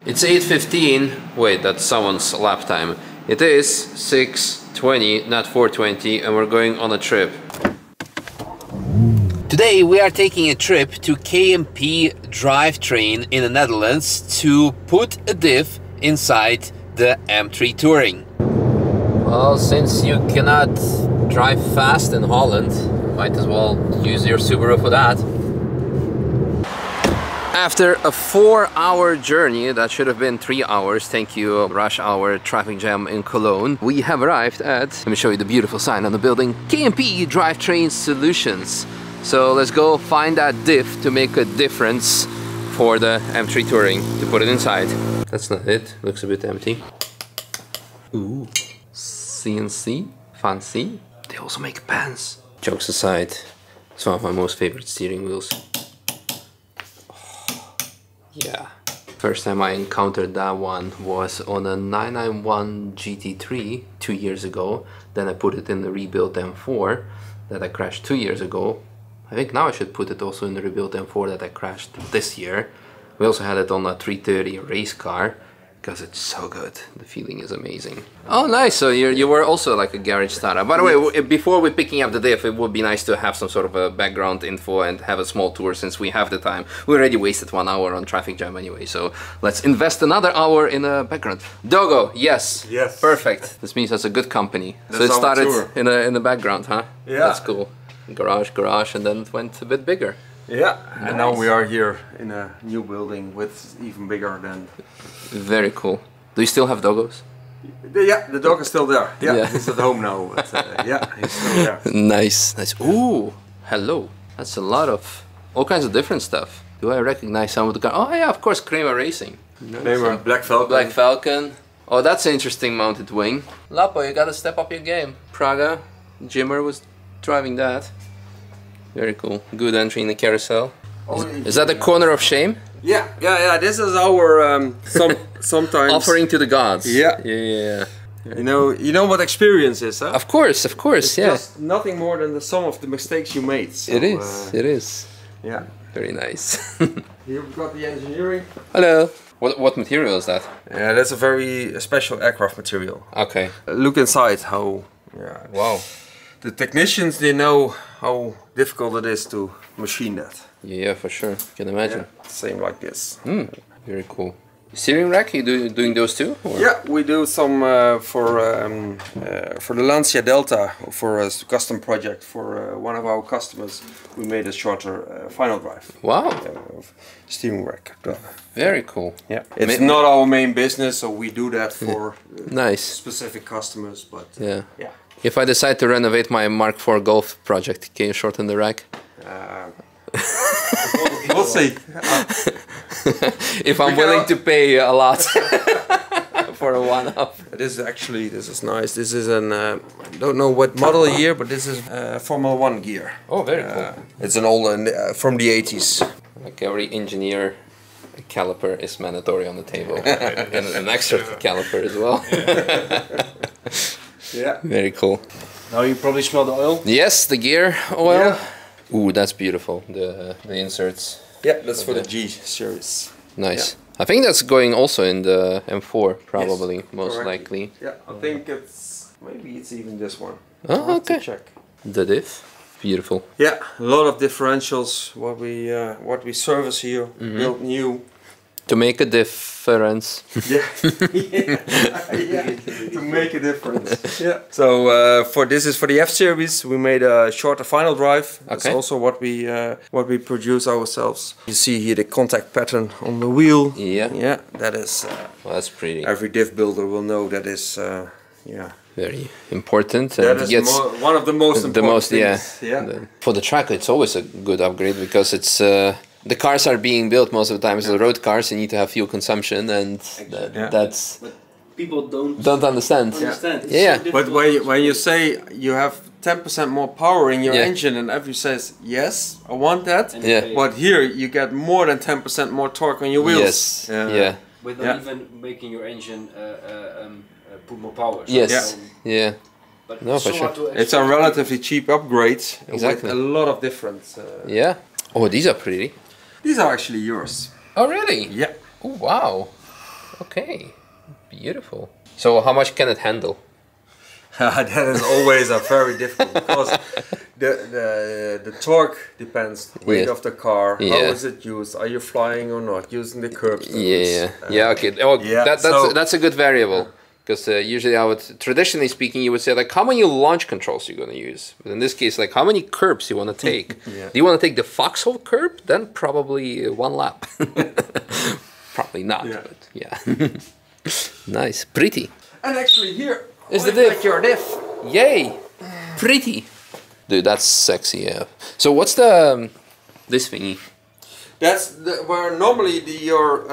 It's 8:15. Wait, that's someone's lap time. It is 6:20, not 4:20, and we're going on a trip. Today we are taking a trip to KMP drivetrain in the Netherlands to put a diff inside the M3 Touring. Well, since you cannot drive fast in Holland, might as well use your Subaru for that. After a 4-hour journey, that should have been 3 hours, thank you rush hour traffic jam in Cologne, we have arrived at, let me show you the beautiful sign on the building, KMP Drivetrain Solutions. So let's go find that diff to make a difference for the M3 Touring, to put it inside. That's not it, looks a bit empty. Ooh, CNC, fancy. They also make pens. Jokes aside, it's one of my most favorite steering wheels. Yeah, first time I encountered that one was on a 991 GT3 2 years ago. Then I put it in the rebuilt M4 that I crashed 2 years ago. I think now I should put it also in the rebuilt M4 that I crashed this year. We also had it on a 330 race car because it's so good. The feeling is amazing. Oh, nice. So you were also like a garage starter. By the way, before we're picking up the diff, it would be nice to have some sort of a background info and have a small tour since we have the time. We already wasted 1 hour on traffic jam anyway, so let's invest another hour in a background. Dogo, yes. Yes. Perfect. This means that's a good company. That's so it started tour. in the background, huh? Yeah. That's cool. Garage, and then it went a bit bigger. Yeah, Nice. and now we are here in a new building with even bigger than... Very cool. Do you still have Dogos? Yeah, the dog is still there. Yeah, Yeah. he's at home now, but yeah, he's still there. Nice. Ooh, hello. That's a lot of, all kinds of different stuff. Do I recognize some of the cars? Oh yeah, of course, Kramer Racing. Kramer, Black Falcon. Black Falcon. Oh, that's an interesting mounted wing. Lapo, you gotta step up your game. Praga, Jimmer was driving that. Very cool. Good entry in the carousel. Is that the corner of shame? Yeah. This is our sometimes Offering to the gods. Yeah. Yeah. You know what experience is, huh? Of course, It's yeah. just nothing more than the sum of the mistakes you made. So, It is. Yeah. Very nice. Here we've got the engineering. Hello. What material is that? Yeah, that's a very special aircraft material. Okay. Look inside how. Yeah. Wow. The technicians, they know how difficult it is to machine that. Yeah, for sure. Can imagine. Yeah, same like this. Very cool. Steering rack, you doing those too? Or? Yeah, we do some for the Lancia Delta for a custom project for one of our customers. We made a shorter final drive. Wow. Steering rack. Very cool. Yeah. It's not our main business, so we do that for Nice. specific customers. But Yeah. yeah. If I decide to renovate my Mark IV Golf project, can you shorten the rack? We'll see. If I'm willing to pay a lot for a one-off. This is nice. This is an I don't know what model year, but this is Formula 1 gear. Oh, very cool. It's an old from the 80s. Like every engineer, a caliper is mandatory on the table. And an extra caliper as well. Yeah. Very cool. Now you probably smell the oil? Yes, the gear oil. Yeah. Ooh, that's beautiful. The inserts. Yeah, that's for the G series. Nice. I think that's going also in the M4, probably, Yes, most correct. likely. Yeah, I think maybe it's even this one. Oh, I'll have to okay. check. The diff. Beautiful. Yeah, a lot of differentials. What we service here, built new. To make a difference. Yeah, yeah, to make a difference. Yeah. So this is for the F series. We made a shorter final drive. That's Okay. also what we produce ourselves. You see here the contact pattern on the wheel. Yeah. Yeah, that is. Well, that's pretty. Every diff builder will know that is. Yeah. Very important. That And is one of the most important things. Yeah. For the track, it's always a good upgrade because it's. The cars are being built most of the time as the road cars. You need to have fuel consumption, and that's. But people don't understand. It's Yeah. so But difficult when you say you have 10% more power in your Yeah. engine, and every says yes, I want that. And Yeah. they- But here you get more than 10% more torque on your wheels. Yes. Yeah. without Yeah. even making your engine put more power. So Yes. it's, Yeah. but No, it's for so sure. hard to It's a explain. relatively cheap upgrade Exactly. with a lot of difference. Yeah. Oh, these are pretty. These are actually yours. Oh, really? Yeah. Oh, wow. Okay, beautiful. So how much can it handle? That is always a very difficult because the torque depends weight Yeah. of the car. Yeah. How is it used? Are you flying or not? Using the curb stones? Yeah. Okay. Oh, yeah, that's a good variable. Because usually, traditionally speaking, you would say like how many launch controls you're going to use. But in this case, like how many curbs you want to take. Yeah. Do you want to take the foxhole curb? Then probably one lap. Probably not. Yeah. But yeah. Nice, pretty. And actually here Is the diff? Your diff? Yay, pretty. Dude, that's sexy. Yeah. So what's the this thingy? That's where normally your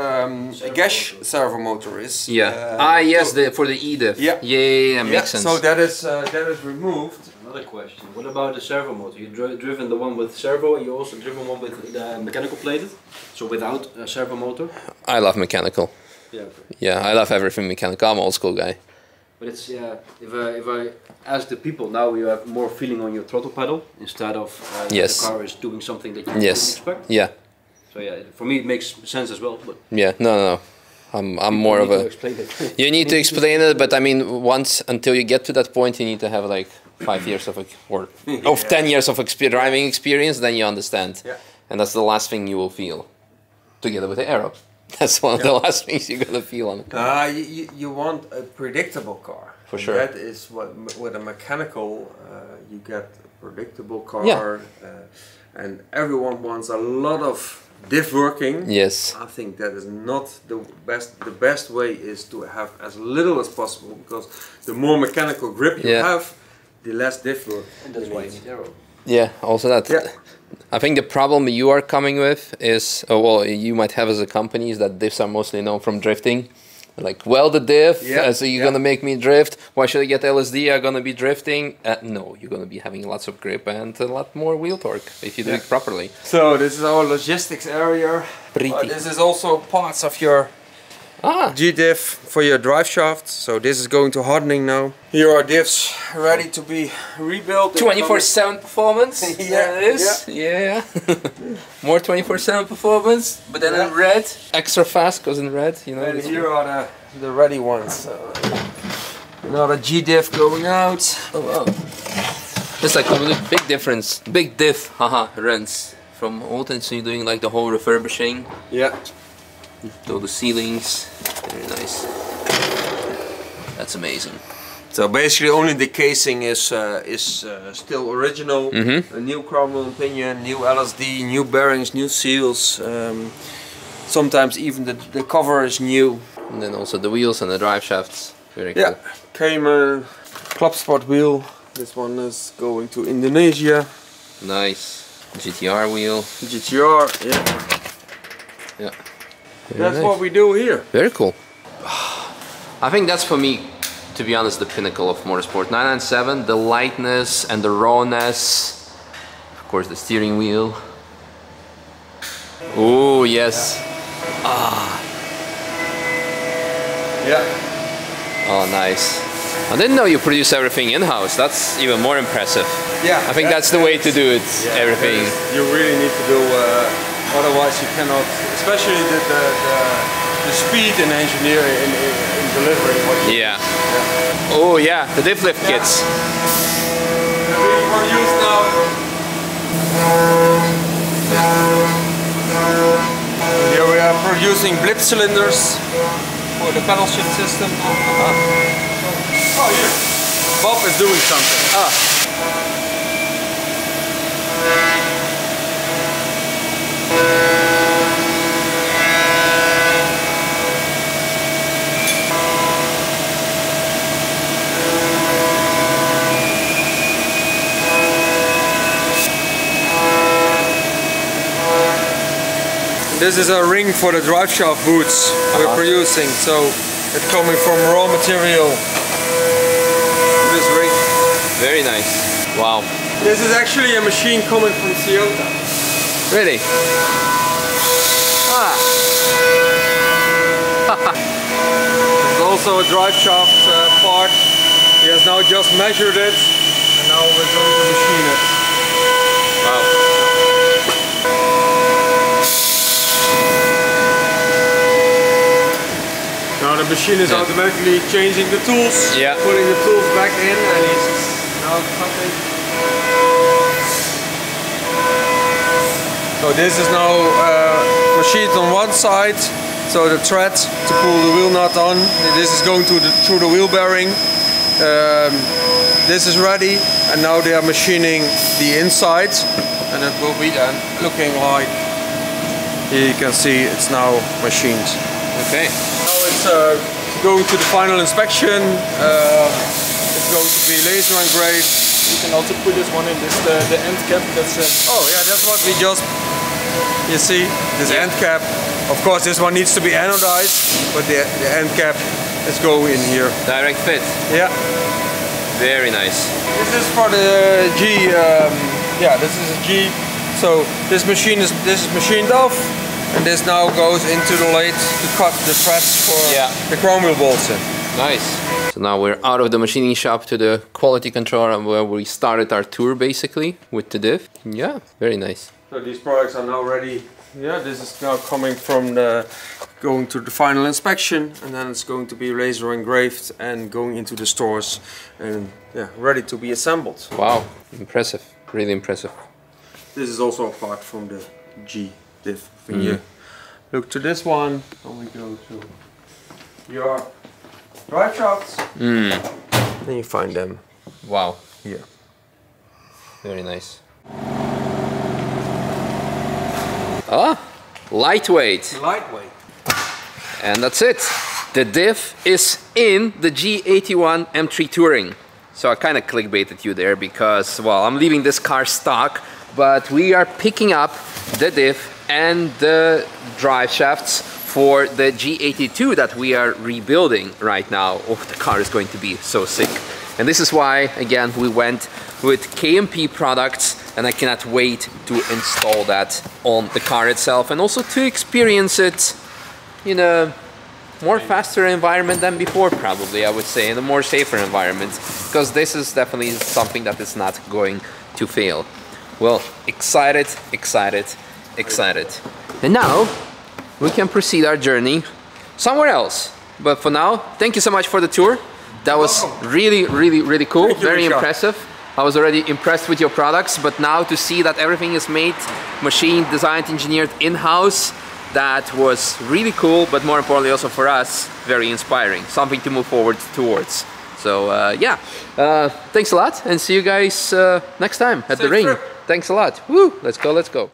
gas servo motor is. Yeah. Yes, for the E-diff. Yeah. Yeah, makes sense. So that is removed. Another question. What about the servo motor? You driven the one with servo, and you also driven one with the mechanical plated, so without a servo motor. I love mechanical. Yeah. Okay. Yeah, I love everything mechanical. I'm an old school guy. But it's if I ask the people now, you have more feeling on your throttle pedal instead of Yes. the car is doing something that you Yes. didn't expect. Yeah. So yeah, for me it makes sense as well. But Yeah. No. I'm more of you need to a. explain it. You need to explain it, but I mean, once until you get to that point, you need to have like 5 years of 10 years of driving experience. Then you understand, Yeah. and that's the last thing you will feel, together with the aero. That's one of the last things you're gonna feel on the car. You want a predictable car. For sure. That is what with a mechanical you get a predictable car. Yeah. And everyone wants a lot of diff working. Yes. I think that is not the best. The best way is to have as little as possible because the more mechanical grip you Yeah. have, the less diff work. And that's you why need. it's aero. Yeah. Also that. Yeah. I think the problem you are coming with is, you might have as a company is that diffs are mostly known from drifting. Like, well, the diff, so you're gonna make me drift. Why should I get LSD? I'm gonna be drifting. No, you're gonna be having lots of grip and a lot more wheel torque if you do it properly. So this is our logistics area. Pretty. This is also parts of your Ah, G-diff for your drive shaft. So this is going to hardening now. Here are diffs ready to be rebuilt. 24/7 performance. Yeah, There it is. Yeah. More 24/7 performance, but then in red, extra fast because in red, you know. And here are the ready ones. Another G-diff going out. Oh wow. It's like a really big difference. Big diff, runs from old, and so you're doing like the whole refurbishing. Yeah. All the ceilings, very nice. That's amazing. So basically only the casing is still original. A new chromal pinion, new LSD, new bearings, new seals. Sometimes even the cover is new. And then also the wheels and the drive shafts. Very Yeah, cool. came a club spot wheel. This one is going to Indonesia. Nice. GTR wheel. GTR, yeah. Yeah. That's what we do here. Very cool. I think that's for me, to be honest, the pinnacle of motorsport. 997, the lightness and the rawness. Of course, the steering wheel. Oh, yes. Yeah. Oh, nice. I didn't know you produce everything in-house. That's even more impressive. Yeah. I think that's the way to do it. Yeah, Everything. You really need to do, otherwise you cannot, especially the speed in engineering, in delivering what you Yeah. Oh, yeah. The diff lift kits. being produced now. Here we are producing blip cylinders for the pedal shift system. Oh, here. Bob is doing something. This is a ring for the drive shaft boots we're producing, so it's coming from raw material. This ring. Very nice. Wow. This is actually a machine coming from Toyota. Really? Ah. It's also a drive shaft part. He has now just measured it, and now we're going to machine it. Wow. the machine is automatically changing the tools, putting the tools back in, and he's now cutting. So this is now machined on one side, so the thread to pull the wheel nut on, this is going through the wheel bearing. This is ready, and now they are machining the inside, and it will be then looking like, here you can see it's now machined. Okay. Now it's going to the final inspection. It's going to be laser engraved. You can also put this one in the end cap. That's oh yeah, that's what we just. You see this end cap. Of course, this one needs to be anodized, but the end cap is going in here. Direct fit. Yeah. Very nice. This is for the G. Yeah, this is a G. So this is machined off, and this now goes into the lathe to cut the threads for the chrome wheel bolts in. Nice. So now we're out of the machining shop to the quality control where we started our tour basically with the diff. Yeah, very nice. So these products are now ready. Yeah, this is now coming from going to the final inspection, and then it's going to be laser engraved and going into the stores and ready to be assembled. Wow, impressive, really impressive. This is also apart from the G diff. When you look to this one, and we go to your drive shafts, then you find them. Wow, here. Very nice. Ah, lightweight. Lightweight. And that's it. The diff is in the G81 M3 Touring. So I kind of clickbaited you there because, well, I'm leaving this car stock, but we are picking up the diff and the drive shafts for the G82 that we are rebuilding right now. Oh, the car is going to be so sick. And this is why, again, we went with KMP products, and I cannot wait to install that on the car itself and also to experience it in a more faster environment than before, probably, I would say, in a more safer environment, because this is definitely something that is not going to fail. Well, excited, excited, excited. And now we can proceed our journey somewhere else. But for now, thank you so much for the tour. That was really, really, really cool. Thank you, very Misha. Impressive. I was already impressed with your products, but now to see that everything is made, machined, designed, engineered in-house, that was really cool, but more importantly also for us, very inspiring. Something to move forward towards. So thanks a lot, and see you guys next time at the ring. Thanks a lot. Woo! Let's go, let's go.